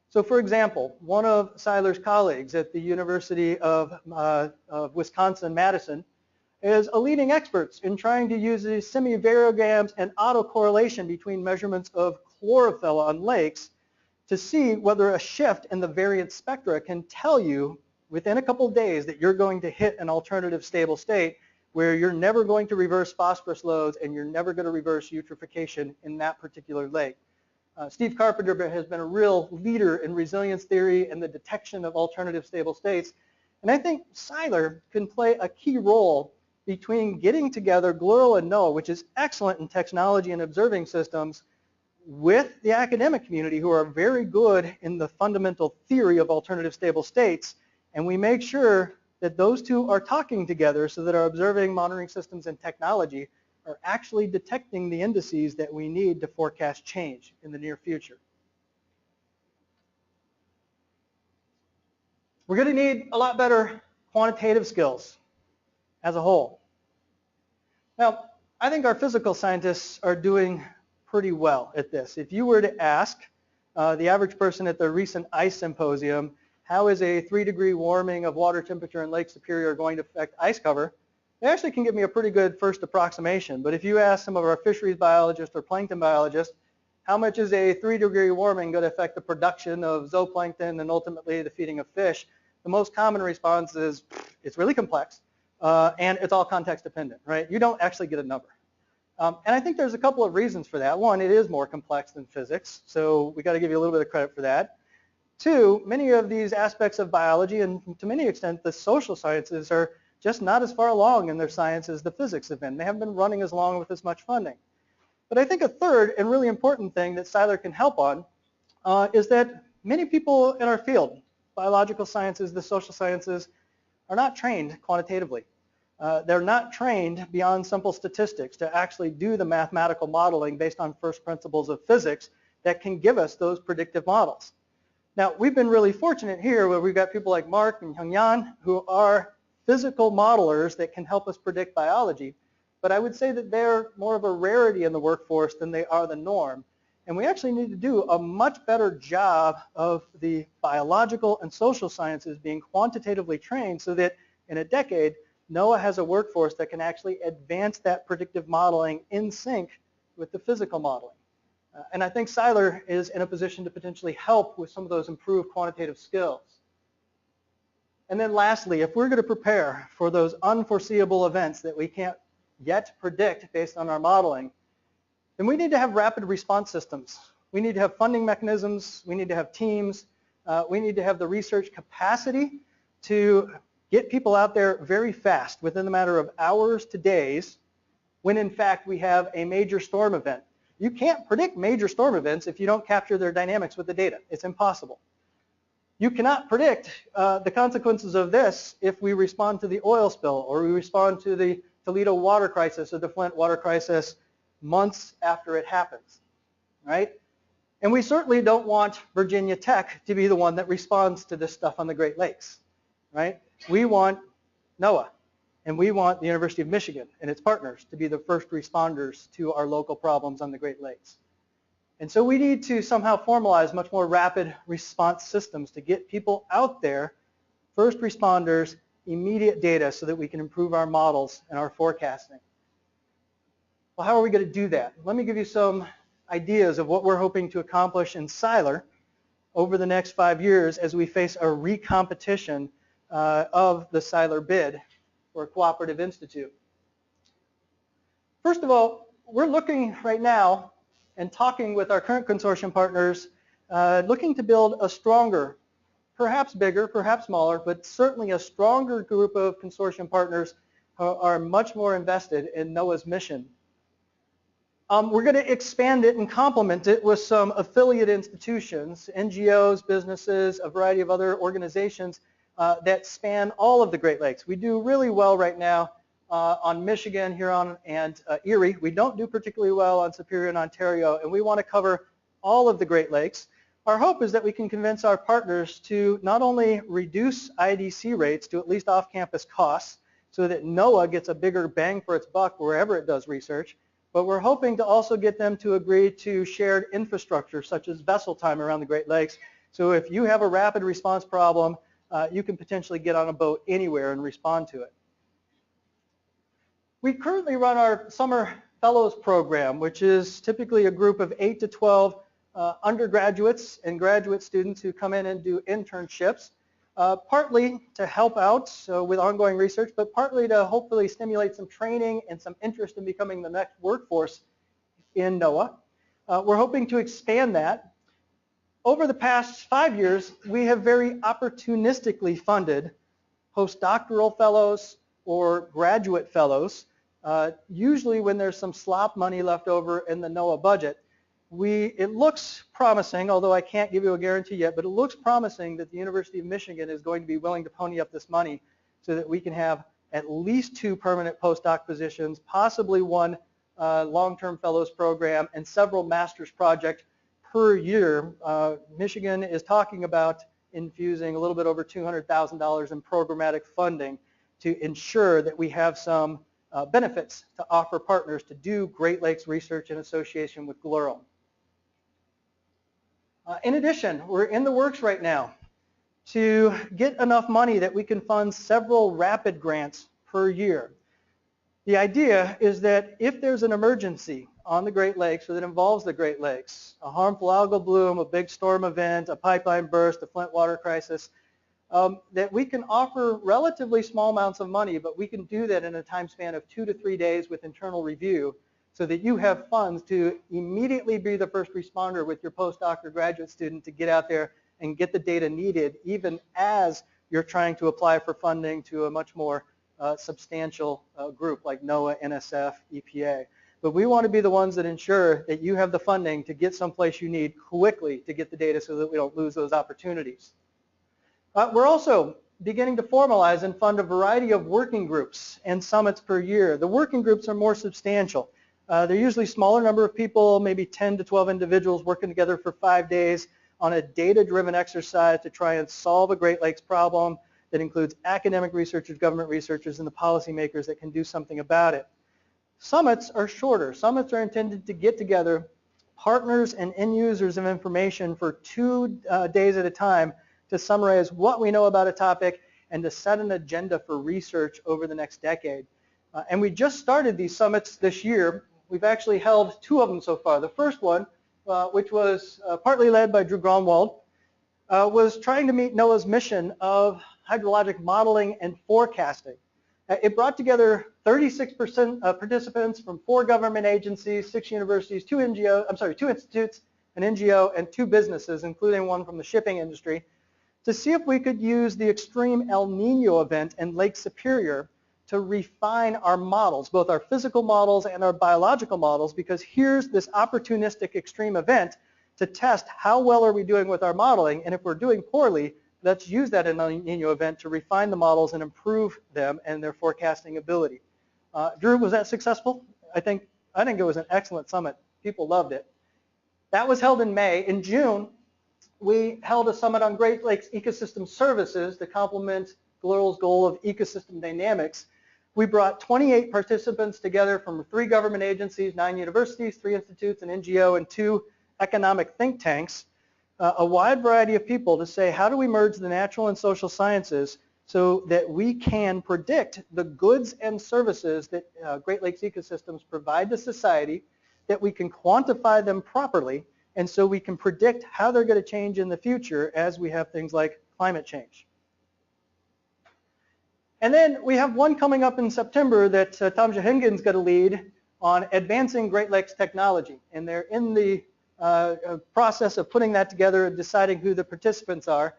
So for example, one of CILER's colleagues at the University of Wisconsin-Madison is a leading expert in trying to use these semi-variograms and autocorrelation between measurements of chlorophyll on lakes to see whether a shift in the variance spectra can tell you within a couple of days that you're going to hit an alternative stable state where you're never going to reverse phosphorus loads and you're never going to reverse eutrophication in that particular lake. Steve Carpenter has been a real leader in resilience theory and the detection of alternative stable states. And I think CILER can play a key role between getting together GLERL and NOAA, which is excellent in technology and observing systems, with the academic community who are very good in the fundamental theory of alternative stable states. And we make sure that those two are talking together so that our observing, monitoring systems, and technology are actually detecting the indices that we need to forecast change in the near future. We're going to need a lot better quantitative skills as a whole. Now, I think our physical scientists are doing pretty well at this. If you were to ask the average person at the recent ice symposium, how is a 3-degree warming of water temperature in Lake Superior going to affect ice cover, they actually can give me a pretty good first approximation. But if you ask some of our fisheries biologists or plankton biologists, how much is a 3-degree warming going to affect the production of zooplankton and ultimately the feeding of fish, the most common response is, it's really complex and it's all context dependent, right? You don't actually get a number. And I think there's a couple of reasons for that. One, it is more complex than physics, so we got to give you a little bit of credit for that. Two, many of these aspects of biology and to many extent the social sciences are just not as far along in their science as the physics have been. They haven't been running as long with as much funding. But I think a third and really important thing that CILER can help on is that many people in our field, biological sciences, the social sciences, are not trained quantitatively. They're not trained beyond simple statistics to actually do the mathematical modeling based on first principles of physics that can give us those predictive models. Now, we've been really fortunate here where we've got people like Mark and Hyungyan who are physical modelers that can help us predict biology, but I would say that they're more of a rarity in the workforce than they are the norm. And we actually need to do a much better job of the biological and social sciences being quantitatively trained so that in a decade, NOAA has a workforce that can actually advance that predictive modeling in sync with the physical modeling. And I think CILER is in a position to potentially help with some of those improved quantitative skills. And then lastly, if we're going to prepare for those unforeseeable events that we can't yet predict based on our modeling, then we need to have rapid response systems. We need to have funding mechanisms. We need to have teams. We need to have the research capacity to get people out there very fast within the matter of hours to days when in fact we have a major storm event. You can't predict major storm events if you don't capture their dynamics with the data. It's impossible. You cannot predict the consequences of this if we respond to the oil spill or we respond to the Toledo water crisis or the Flint water crisis months after it happens, right? And we certainly don't want Virginia Tech to be the one that responds to this stuff on the Great Lakes, right? We want NOAA, and we want the University of Michigan and its partners to be the first responders to our local problems on the Great Lakes. And so we need to somehow formalize much more rapid response systems to get people out there, first responders, immediate data so that we can improve our models and our forecasting. Well, how are we going to do that? Let me give you some ideas of what we're hoping to accomplish in CILER over the next 5 years as we face a recompetition of the CILER bid for Cooperative Institute. First of all, we're looking right now and talking with our current consortium partners, looking to build a stronger, perhaps bigger, perhaps smaller, but certainly a stronger group of consortium partners who are much more invested in NOAA's mission. We're going to expand it and complement it with some affiliate institutions, NGOs, businesses, a variety of other organizations that span all of the Great Lakes. We do really well right now on Michigan, Huron, and Erie. We don't do particularly well on Superior and Ontario, and we want to cover all of the Great Lakes. Our hope is that we can convince our partners to not only reduce IDC rates to at least off-campus costs so that NOAA gets a bigger bang for its buck wherever it does research, but we're hoping to also get them to agree to shared infrastructure such as vessel time around the Great Lakes. So if you have a rapid response problem, you can potentially get on a boat anywhere and respond to it. We currently run our Summer Fellows Program, which is typically a group of 8 to 12 undergraduates and graduate students who come in and do internships, partly to help out with ongoing research, but partly to hopefully stimulate some training and some interest in becoming the next workforce in NOAA. We're hoping to expand that. Over the past 5 years, we have very opportunistically funded postdoctoral fellows or graduate fellows, usually when there's some slop money left over in the NOAA budget. It looks promising, although I can't give you a guarantee yet, but it looks promising that the University of Michigan is going to be willing to pony up this money so that we can have at least 2 permanent postdoc positions, possibly 1 long-term fellows program, and several master's projects per year. Michigan is talking about infusing a little bit over $200,000 in programmatic funding to ensure that we have some benefits to offer partners to do Great Lakes research in association with GLERL. In addition, we're in the works right now to get enough money that we can fund several rapid grants per year. The idea is that if there's an emergency on the Great Lakes or that involves the Great Lakes, a harmful algal bloom, a big storm event, a pipeline burst, a Flint water crisis, that we can offer relatively small amounts of money, but we can do that in a time span of 2 to 3 days with internal review so that you have funds to immediately be the first responder with your postdoc or graduate student to get out there and get the data needed, even as you're trying to apply for funding to a much more substantial group like NOAA, NSF, EPA. But we want to be the ones that ensure that you have the funding to get someplace you need quickly to get the data so that we don't lose those opportunities. We're also beginning to formalize and fund a variety of working groups and summits per year. The working groups are more substantial. They're usually smaller number of people, maybe 10 to 12 individuals working together for 5 days on a data-driven exercise to try and solve a Great Lakes problem that includes academic researchers, government researchers, and the policymakers that can do something about it. Summits are shorter. Summits are intended to get together partners and end users of information for 2 days at a time to summarize what we know about a topic and to set an agenda for research over the next decade. And we just started these summits this year. We've actually held 2 of them so far. The first one, which was partly led by Drew Gronwald, was trying to meet NOAA's mission of hydrologic modeling and forecasting. It brought together 36 participants from 4 government agencies, 6 universities, 2 institutes, an NGO, and 2 businesses, including one from the shipping industry, to see if we could use the extreme El Nino event in Lake Superior to refine our models, both our physical models and our biological models, because here's this opportunistic extreme event to test how well are we doing with our modeling, and if we're doing poorly, let's use that El Nino event to refine the models and improve them and their forecasting ability. Drew, was that successful? I think it was an excellent summit. People loved it. That was held in May. In June, we held a summit on Great Lakes ecosystem services to complement GLERL's goal of ecosystem dynamics. We brought 28 participants together from 3 government agencies, 9 universities, 3 institutes, an NGO, and 2 economic think tanks, a wide variety of people to say, how do we merge the natural and social sciences so that we can predict the goods and services that Great Lakes ecosystems provide to society, that we can quantify them properly, and so we can predict how they're going to change in the future as we have things like climate change. And then we have one coming up in September that Tom Jahingen's going to lead on advancing Great Lakes technology. And they're in the process of putting that together and deciding who the participants are.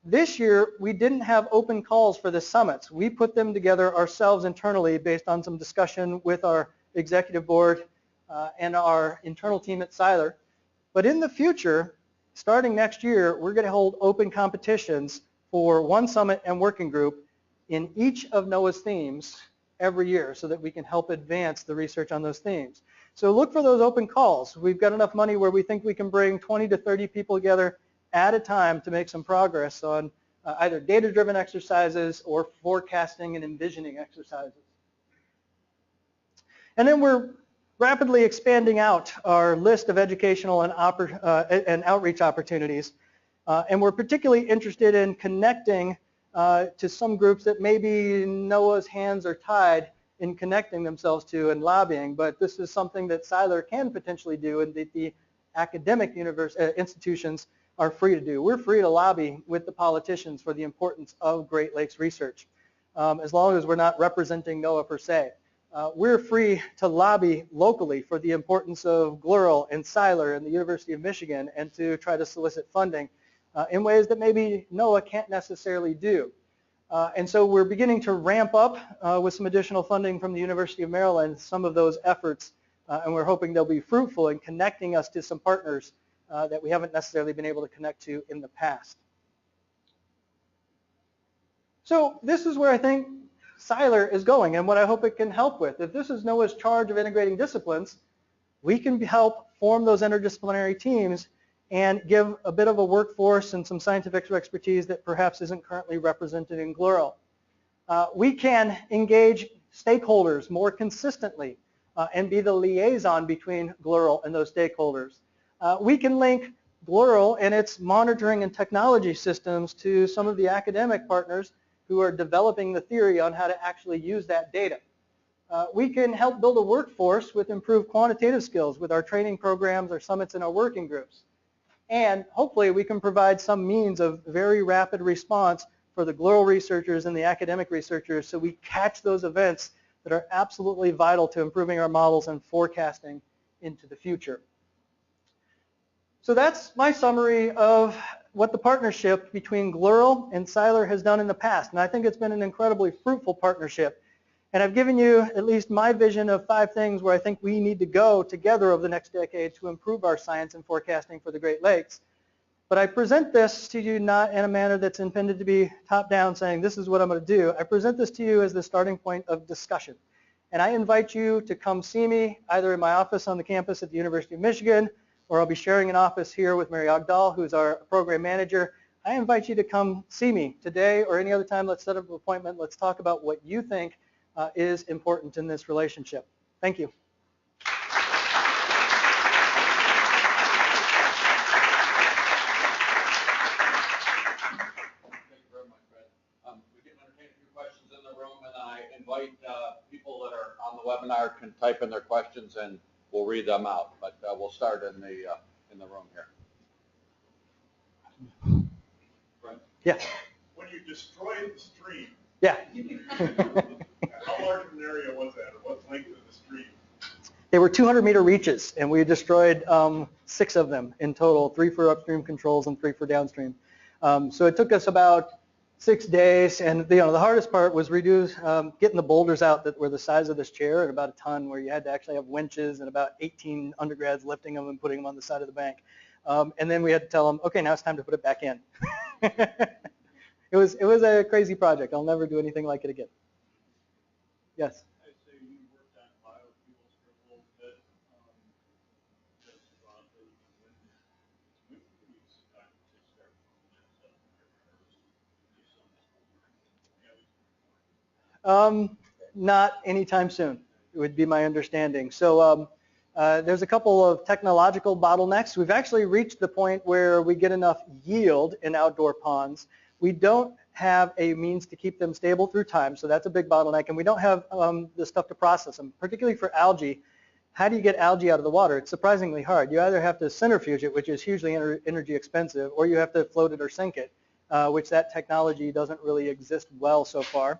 This year, we didn't have open calls for the summits. We put them together ourselves internally based on some discussion with our executive board and our internal team at CILER. But in the future, starting next year, we're going to hold open competitions for one summit and working group in each of NOAA's themes every year so that we can help advance the research on those themes. So look for those open calls. We've got enough money where we think we can bring 20 to 30 people together at a time to make some progress on either data-driven exercises or forecasting and envisioning exercises. And then we're rapidly expanding out our list of educational and outreach opportunities. And we're particularly interested in connecting to some groups that maybe NOAA's hands are tied in connecting themselves to and lobbying, but this is something that CILER can potentially do and that the academic institutions are free to do. We're free to lobby with the politicians for the importance of Great Lakes research, as long as we're not representing NOAA per se. We're free to lobby locally for the importance of GLERL and CILER and the University of Michigan and to try to solicit funding in ways that maybe NOAA can't necessarily do. And so we're beginning to ramp up with some additional funding from the University of Maryland some of those efforts, and we're hoping they'll be fruitful in connecting us to some partners that we haven't necessarily been able to connect to in the past. So this is where I think CILER is going and what I hope it can help with. If this is NOAA's charge of integrating disciplines, we can help form those interdisciplinary teams and give a bit of a workforce and some scientific expertise that perhaps isn't currently represented in GLERL. We can engage stakeholders more consistently and be the liaison between GLERL and those stakeholders. We can link GLERL and its monitoring and technology systems to some of the academic partners who are developing the theory on how to actually use that data. We can help build a workforce with improved quantitative skills with our training programs, our summits, and our working groups. And hopefully we can provide some means of very rapid response for the GLERL researchers and the academic researchers so we catch those events that are absolutely vital to improving our models and forecasting into the future. So that's my summary of what the partnership between GLERL and CILER has done in the past. And I think it's been an incredibly fruitful partnership. And I've given you at least my vision of 5 things where I think we need to go together over the next decade to improve our science and forecasting for the Great Lakes. But I present this to you not in a manner that's intended to be top-down saying this is what I'm going to do. I present this to you as the starting point of discussion. And I invite you to come see me either in my office on the campus at the University of Michigan, or I'll be sharing an office here with Mary Ogdahl, who's our program manager. I invite you to come see me today or any other time. Let's set up an appointment. Let's talk about what you think is important in this relationship. Thank you. Thank you very much, Fred. We can entertain a few questions in the room, and I invite people that are on the webinar can type in their questions and we'll read them out. But we'll start in the room here. Right. Yeah. When you destroyed the stream, yeah. How large of an area was that, or what length of the stream? They were 200-meter reaches, and we destroyed 6 of them in total, 3 for upstream controls and 3 for downstream. So it took us about 6 days, and the hardest part was getting the boulders out that were the size of this chair at about a ton, where you had to actually have winches and about 18 undergrads lifting them and putting them on the side of the bank. And then we had to tell them, okay, now it's time to put it back in. It was a crazy project. I'll never do anything like it again. Yes? I say you worked on biofuels for a little bit. When can you start to Not anytime soon, it would be my understanding. So there's a couple of technological bottlenecks. We've actually reached the point where we get enough yield in outdoor ponds. We don't have a means to keep them stable through time, so that's a big bottleneck, and we don't have the stuff to process them, particularly for algae. How do you get algae out of the water? It's surprisingly hard. You either have to centrifuge it, which is hugely energy expensive, or you have to float it or sink it, which that technology doesn't really exist well so far.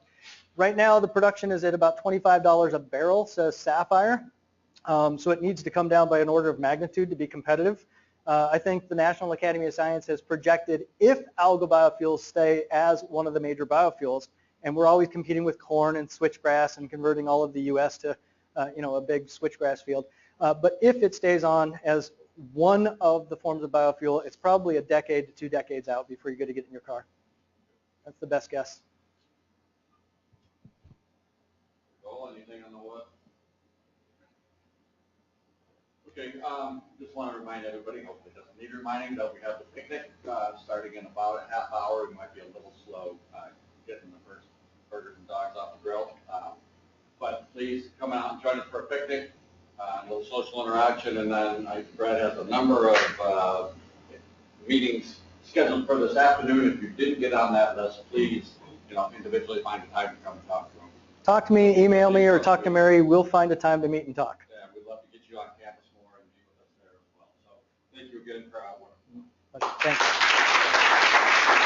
Right now, the production is at about $25 a barrel, says Sapphire, so it needs to come down by an order of magnitude to be competitive. I think the National Academy of Science has projected if algal biofuels stay as one of the major biofuels, and we're always competing with corn and switchgrass and converting all of the U.S. to a big switchgrass field. But if it stays on as one of the forms of biofuel, it's probably a decade to 2 decades out before you're going to get it in your car. That's the best guess. Joel, anything on the wood? Okay, just want to remind everybody, hopefully it doesn't need reminding, that we have the picnic starting in about a half hour. We might be a little slow getting the first burgers and dogs off the grill. But please come out and join us for a picnic, a little social interaction, and then Brad has a number of meetings scheduled for this afternoon. If you didn't get on that list, please, individually find a time to come and talk to them. Talk to me, email me, or talk to Mary. We'll find a time to meet and talk. Yeah, we'd love to get you on campus more and meet with us there as well. So thank you again for our work. Thanks.